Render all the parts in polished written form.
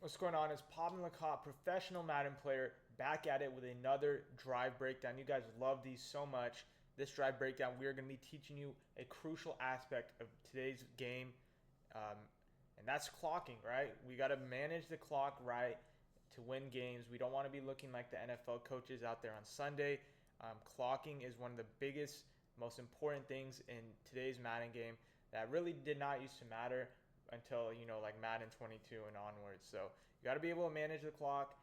What's going on? Is Pablo Lacotte, professional Madden player, back at it with another drive breakdown. You guys love these so much. This drive breakdown, we are going to be teaching you a crucial aspect of today's game, um, and that's clocking, right? We got to manage the clock right to win games. We don't want to be looking like the NFL coaches out there on Sunday. Clocking is one of the biggest, most important things in today's Madden game that really did not used to matter until like Madden 22 and onwards. So you got to be able to manage the clock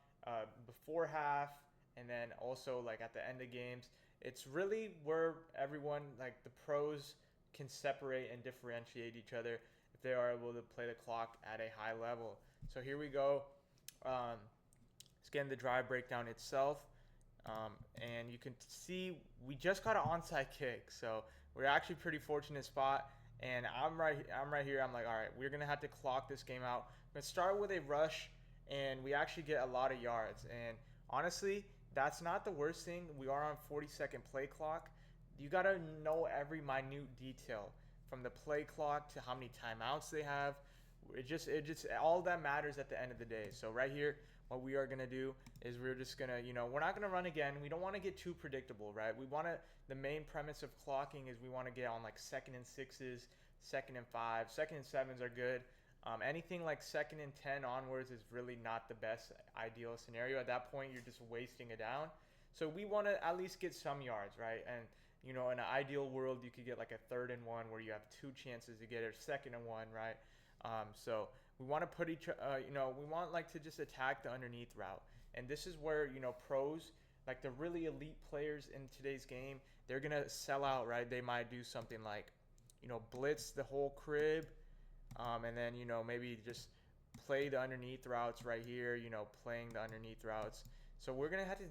before half, and then also like at the end of games. It's really where everyone, like the pros, can separate and differentiate each other if they are able to play the clock at a high level. So here we go. Um, let's get in the drive breakdown itself. And you can see we just got an onside kick, so we're actually pretty fortunate spot. And I'm right here. I'm like, all right, we're gonna have to clock this game out. We're gonna start with a rush, and we actually get a lot of yards. And honestly, that's not the worst thing. We are on 40-second play clock. You gotta know every minute detail, from the play clock to how many timeouts they have. It just all that matters at the end of the day. So right here, what we are gonna do is we're just gonna, we're not gonna run again. We don't want to get too predictable, right? We want to. The main premise of clocking is we want to get on like second and sixes, second and five, second and sevens are good. Anything like second and 10 onwards is really not the best ideal scenario. At that point, you're just wasting it down. So we want to at least get some yards, right? And in an ideal world, you could get like a third and one where you have two chances to get it, second and one, right? So we want to put we want like to just attack the underneath route, and this is where pros, like the really elite players in today's game, they're gonna sell out, right? They might do something like, blitz the whole crib, and then maybe just play the underneath routes right here. Playing the underneath routes. So we're gonna have to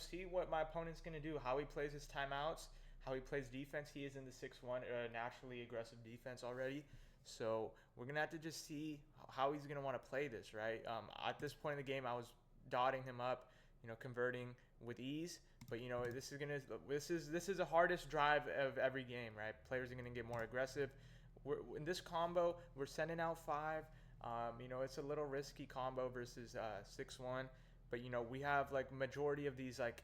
see what my opponent's gonna do, how he plays his timeouts, how he plays defense. He is in the 6-1 naturally aggressive defense already. So we're gonna have to just see how he's gonna want to play this, right? At this point in the game, I was dotting him up, converting with ease. But this is the hardest drive of every game, right? Players are gonna get more aggressive. In this combo, we're sending out five. It's a little risky combo versus 6-1, but we have like majority of these like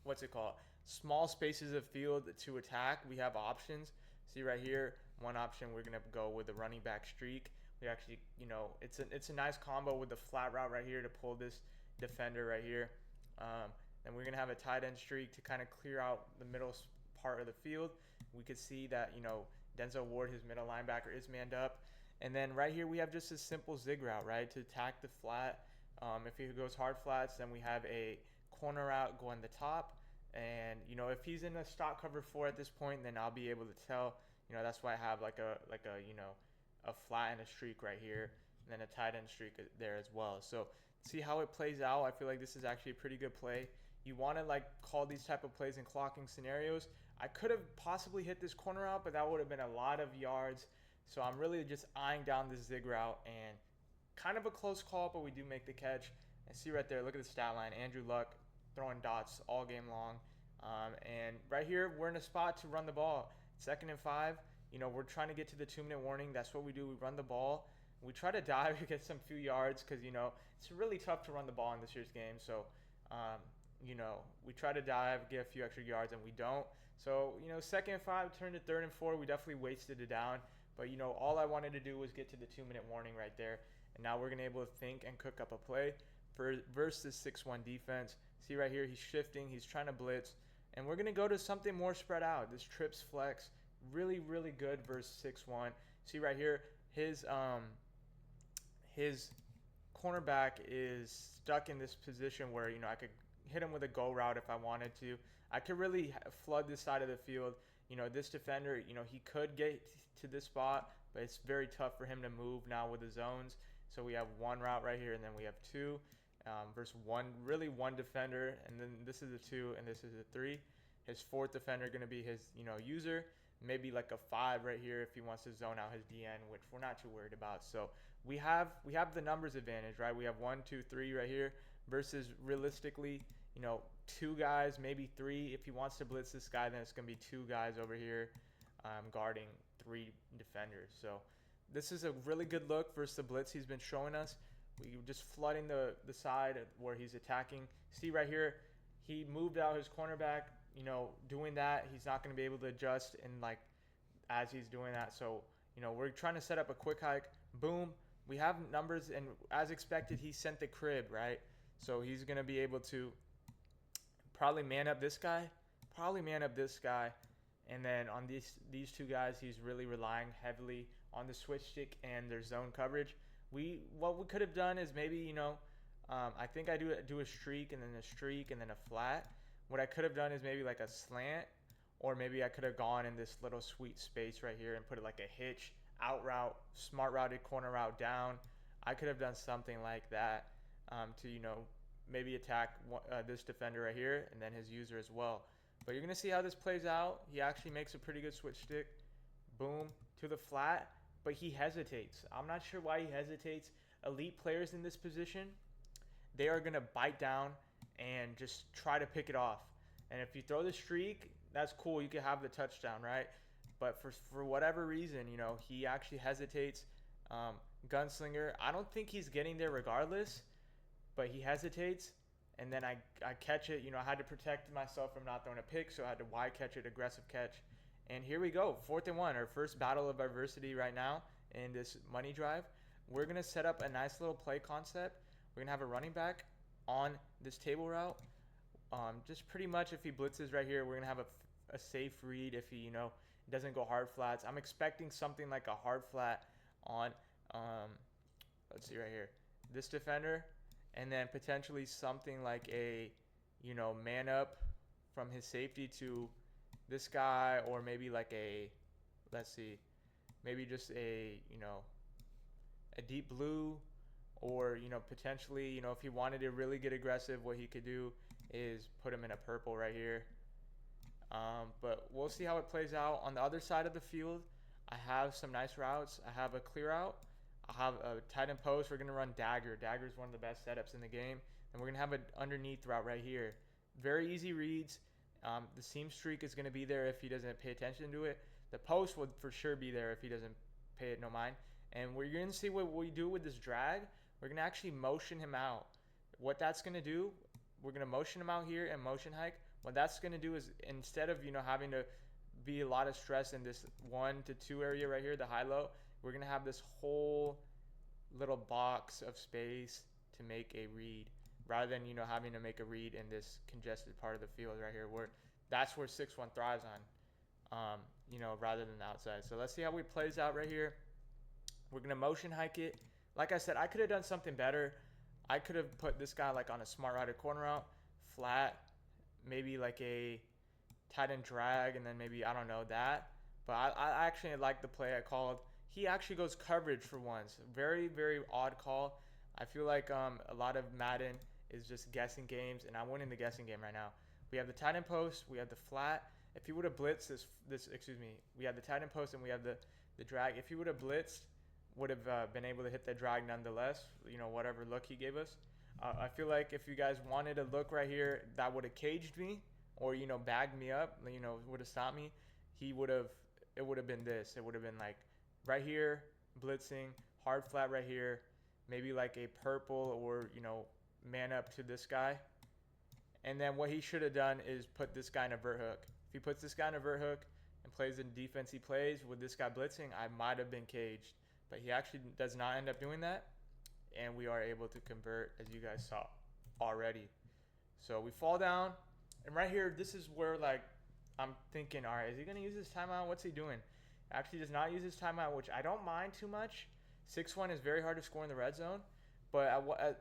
what's it called? Small spaces of field to attack. We have options. See right here, one option, we're gonna go with the running back streak. We actually, it's a nice combo with the flat route right here to pull this defender right here. Then we're gonna have a tight end streak to kind of clear out the middle part of the field. We could see that Denzel Ward, his middle linebacker, is manned up. And then right here we have just a simple zig route, right, to attack the flat. If he goes hard flats, then we have a corner route going the top. And if he's in a stock cover 4 at this point, then I'll be able to tell. That's why I have like a flat and a streak right here, and then a tight end streak there as well. So see how it plays out. I feel like this is actually a pretty good play. You want to like call these type of plays in clocking scenarios. I could have possibly hit this corner out, but that would have been a lot of yards. So I'm really just eyeing down this zig route, and kind of a close call, but we do make the catch. And see right there, look at the stat line. Andrew Luck throwing dots all game long. And right here, we're in a spot to run the ball. Second and 5, we're trying to get to the 2-minute warning. That's what we do. We run the ball. We try to dive to get some few yards because, it's really tough to run the ball in this year's game. So, we try to dive, get a few extra yards, and we don't. So, second and 5 turned to third and 4. We definitely wasted it down. But, all I wanted to do was get to the 2-minute warning right there. And now we're going to be able to think and cook up a play versus 6-1 defense. See right here, he's shifting, he's trying to blitz, and we're going to go to something more spread out. This trips flex, really, really good versus 6-1. See right here, his cornerback is stuck in this position where, I could hit him with a go route if I wanted to. I could really flood this side of the field. This defender, he could get to this spot, but it's very tough for him to move now with the zones. So we have one route right here, and then we have two. Versus one defender, and then this is a 2 and this is a 3. His fourth defender going to be his user, maybe like a 5 right here if he wants to zone out his DN, which we're not too worried about. So we have the numbers advantage, right? We have 1, 2, 3 right here versus realistically 2 guys, maybe 3. If he wants to blitz this guy, then it's going to be 2 guys over here guarding 3 defenders. So This is a really good look versus the blitz he's been showing us. We just flooding the side where he's attacking. See right here, he moved out his cornerback. Doing that, he's not going to be able to adjust and like as he's doing that. So we're trying to set up a quick hike. Boom, we have numbers, and as expected, he sent the crib right. So he's going to be able to probably man up this guy, and then on these two guys, he's really relying heavily on the switch stick and their zone coverage. What we could have done is maybe I think I do a streak and then a streak and then a flat. What I could have done is maybe like a slant, or maybe I could have gone in this little sweet space right here and put it like a hitch, out route, smart routed corner route down. I could have done something like that to maybe attack this defender right here and then his user as well. But you're going to see how this plays out. He actually makes a pretty good switch stick. Boom, to the flat, but he hesitates. I'm not sure why he hesitates. Elite players in this position, they are going to bite down and just try to pick it off. And if you throw the streak, that's cool. You can have the touchdown, right? But for whatever reason, he actually hesitates. Gunslinger, I don't think he's getting there regardless, but he hesitates. And then I catch it. I had to protect myself from not throwing a pick, so I had to wide catch it, aggressive catch. And here we go, 4th and 1, our first battle of adversity right now in this money drive. We're going to set up a nice little play concept. We're going to have a running back on this table route. Just pretty much if he blitzes right here, we're going to have a safe read if he, doesn't go hard flats. I'm expecting something like a hard flat on, let's see right here, this defender, and then potentially something like a, man up from his safety to this guy, or maybe like a, let's see, maybe just a deep blue, or potentially if he wanted to really get aggressive, what he could do is put him in a purple right here. But we'll see how it plays out. On the other side of the field, I have some nice routes. I have a clear out. I have a tight end post. We're going to run dagger. Dagger is one of the best setups in the game. And we're going to have an underneath route right here. Very easy reads. The seam streak is going to be there if he doesn't pay attention to it. The post would for sure be there if he doesn't pay it no mind. And we're going to see what we do with this drag. We're going to actually motion him out. What that's going to do, we're going to motion him out here and motion hike. What that's going to do is, instead of having to be a lot of stress in this 1 to 2 area right here, the high-low, we're going to have this whole little box of space to make a read, rather than having to make a read in this congested part of the field right here, where that's where 6-1 thrives on, rather than the outside. So let's see how it plays out right here. We're going to motion hike it. Like I said, I could have done something better. I could have put this guy like on a smart routed corner route, flat, maybe like a tight end drag, and then maybe, I don't know, that. But I actually like the play I called. He actually goes coverage for once. Very, very odd call. I feel like a lot of Madden is just guessing games, and I'm winning the guessing game right now. We have the tight end post. We have the flat. If he would have blitzed we have the tight end post and we have the drag. If he would have blitzed, would have been able to hit the drag nonetheless, whatever look he gave us. I feel like if you guys wanted a look right here that would have caged me, or bagged me up, would have stopped me, it would have been this. It would have been like right here, blitzing, hard flat right here, maybe like a purple, or man up to this guy. And then what he should have done is put this guy in a vert hook. If he puts this guy in a vert hook and plays the defense he plays with this guy blitzing, I might have been caged. But he actually does not end up doing that, and we are able to convert, as you guys saw already. So we fall down, and right here, this is where I'm thinking, all right, is he going to use his timeout? What's he doing? Actually does not use his timeout, which I don't mind too much. 6-1 is very hard to score in the red zone, but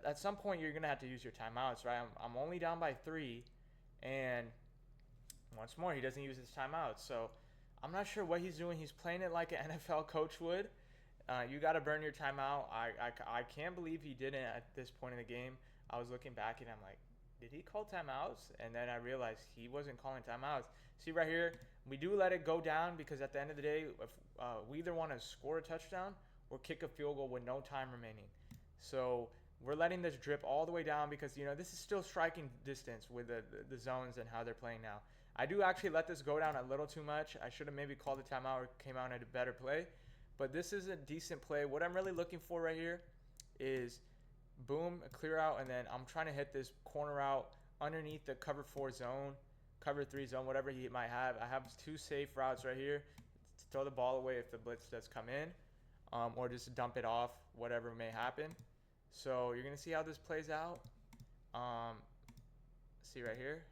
at some point you're going to have to use your timeouts, right? I'm only down by 3, and once more, he doesn't use his timeouts. So I'm not sure what he's doing. He's playing it like an NFL coach would. You got to burn your timeout. I can't believe he didn't at this point in the game. I was looking back and I'm like, did he call timeouts? And then I realized he wasn't calling timeouts. See right here, we do let it go down because at the end of the day, if we either want to score a touchdown or kick a field goal with no time remaining. So we're letting this drip all the way down because, this is still striking distance with the zones and how they're playing now. I do actually let this go down a little too much. I should have maybe called the timeout or came out at a better play. But this is a decent play. What I'm really looking for right here is boom, a clear out, and then I'm trying to hit this corner out underneath the cover 4 zone, cover 3 zone, whatever he might have. I have 2 safe routes right here to throw the ball away if the blitz does come in, or just dump it off, whatever may happen. So you're going to see how this plays out. See right here.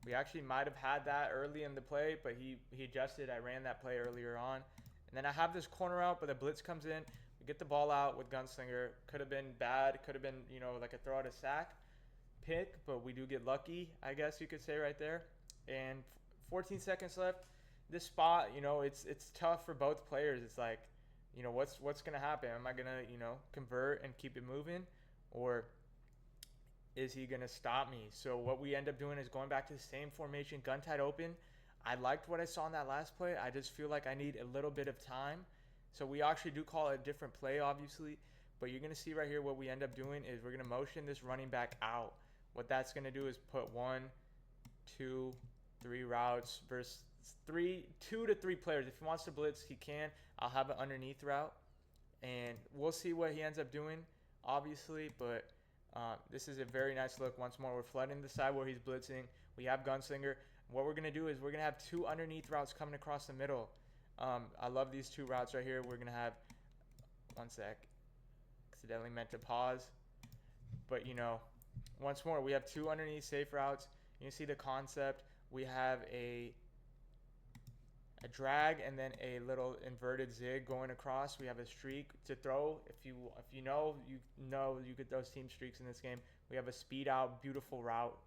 We actually might have had that early in the play, but he adjusted. I ran that play earlier on. And then I have this corner out, but the blitz comes in. We get the ball out with Gunslinger. Could have been bad. Could have been, like a throw out a sack pick, but we do get lucky, I guess you could say right there. And 14 seconds left. This spot, it's tough for both players. It's like, what's going to happen? Am I going to, convert and keep it moving? Or is he going to stop me? So what we end up doing is going back to the same formation, gun tight open. I liked what I saw in that last play. I just feel like I need a little bit of time. So we actually do call it a different play, obviously. But you're going to see right here what we end up doing is we're going to motion this running back out. What that's going to do is put 1, 2, 3 routes versus 2 to 3 players. If he wants to blitz, he can. I'll have an underneath route. And we'll see what he ends up doing, obviously. But this is a very nice look. Once more, we're flooding the side where he's blitzing. We have Gunslinger. What we're going to do is we're going to have 2 underneath routes coming across the middle. I love these 2 routes right here. We're going to have, one sec, accidentally meant to pause. But, once more, we have 2 underneath safe routes. You can see the concept. We have a drag and then a little inverted zig going across. We have a streak to throw. If you know you could throw team streaks in this game. We have a speed out, beautiful route.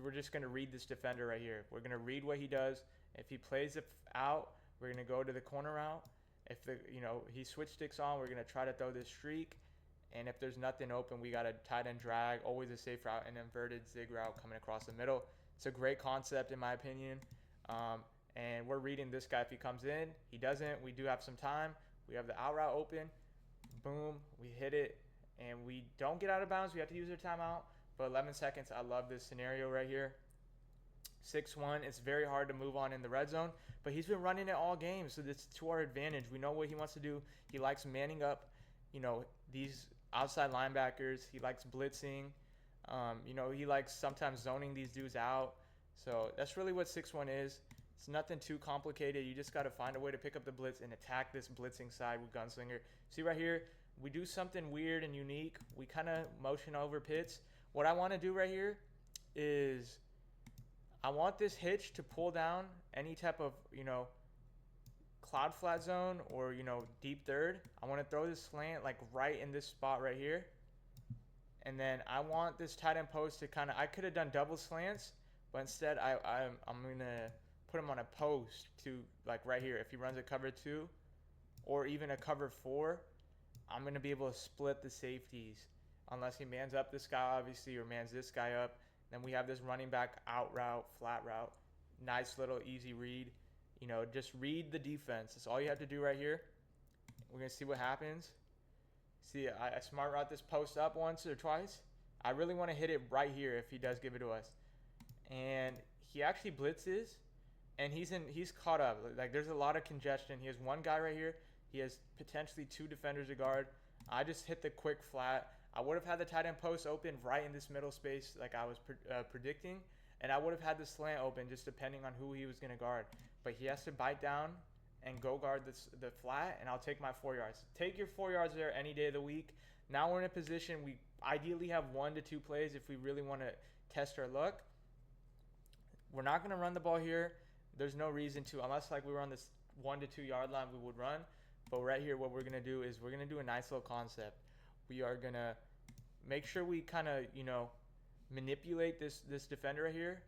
We're just going to read this defender right here. We're going to read what he does. If he plays it out, we're going to go to the corner route. If he switch sticks on, we're going to try to throw this streak. And if there's nothing open, we got a tight end drag, always a safe route, and inverted zig route coming across the middle. It's a great concept in my opinion. And we're reading this guy if he comes in. He doesn't. We do have some time. We have the out route open. Boom. We hit it. And we don't get out of bounds. We have to use our timeout. But 11 seconds. I love this scenario right here. 6-1. It's very hard to move on in the red zone. But he's been running it all game. So it's to our advantage. We know what he wants to do. He likes manning up, these outside linebackers. He likes blitzing. He likes sometimes zoning these dudes out. So that's really what 6-1 is. It's nothing too complicated. You just got to find a way to pick up the blitz and attack this blitzing side with Gunslinger. See right here, we do something weird and unique. We kind of motion over Pitts. What I want to do right here is I want this hitch to pull down any type of, cloud flat zone or, deep third. I want to throw this slant like right in this spot right here. And then I want this tight end post to I could have done double slants, but instead I'm going to put him on a post to like right here. If he runs a cover 2 or even a cover 4, I'm going to be able to split the safeties unless he mans up this guy obviously or mans this guy up. Then we have this running back out route, flat route. Nice little easy read. Just read the defense. That's all you have to do right here. We're going to see what happens. See, I smart route this post up once or twice. I really want to hit it right here if he does give it to us. And he actually blitzes. And he's caught up. Like there's a lot of congestion. He has one guy right here. He has potentially 2 defenders to guard. I just hit the quick flat. I would have had the tight end post open right in this middle space like I was predicting. And I would have had the slant open just depending on who he was going to guard. But he has to bite down and go guard the flat, and I'll take my 4 yards. Take your 4 yards there any day of the week. Now we're in a position we ideally have 1 to 2 plays if we really want to test our luck. We're not going to run the ball here. There's no reason to, unless like we were on this 1 to 2 yard line, we would run. But right here, what we're going to do is we're going to do a nice little concept. We are going to make sure we kind of, manipulate this defender right here.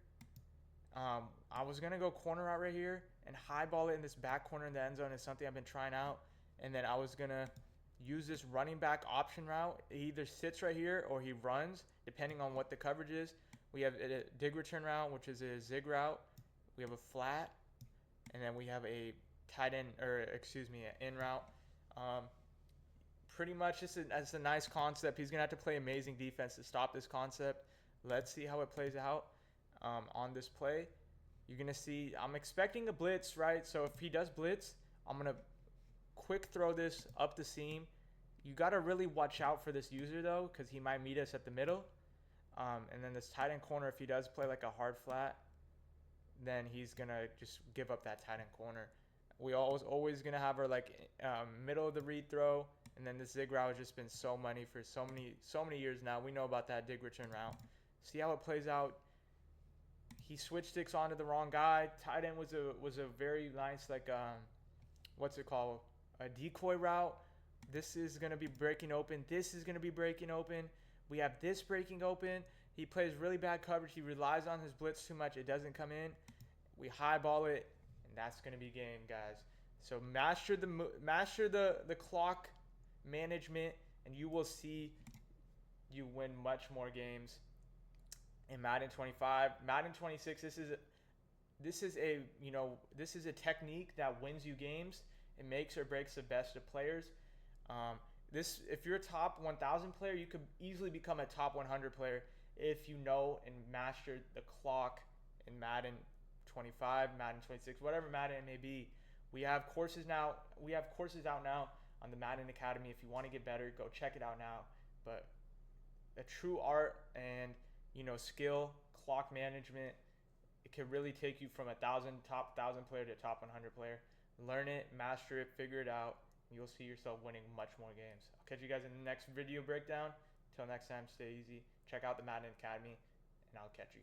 I was going to go corner out right here and high ball it in this back corner in the end zone is something I've been trying out. And then I was going to use this running back option route. He either sits right here or he runs, depending on what the coverage is. We have a dig return route, which is a zig route. We have a flat, and then we have a tight end, an in route. Pretty much, it's a nice concept. He's going to have to play amazing defense to stop this concept. Let's see how it plays out on this play. You're going to see, I'm expecting a blitz, right? So if he does blitz, I'm going to quick throw this up the seam. You got to really watch out for this user though, because he might meet us at the middle. And then this tight end corner, if he does play like a hard flat, then he's gonna just give up that tight end corner. We always gonna have our like middle of the read throw, and then this zig route has just been so money for so many years now. We know about that dig return route. See how it plays out. He switch sticks onto the wrong guy. Tight end was a very nice like what's it called, a decoy route. This is gonna be breaking open. This is gonna be breaking open. We have this breaking open. He plays really bad coverage. He relies on his blitz too much. It doesn't come in. We highball it, and that's gonna be game, guys. So master the clock management, and you will see you win much more games in Madden 25. Madden 26. This is a technique that wins you games. It makes or breaks the best of players. If you're a top 1,000 player, you could easily become a top 100 player if you know and master the clock in Madden 25, Madden 26, whatever Madden it may be. We have courses out now on the Madden Academy. If you want to get better, go check it out now. But a true art and skill, clock management, it can really take you from top 1,000 player to top 100 player. Learn it, master it, figure it out. You'll see yourself winning much more games. I'll catch you guys in the next video breakdown. Till next time, stay easy. Check out the Madden Academy, and I'll catch you.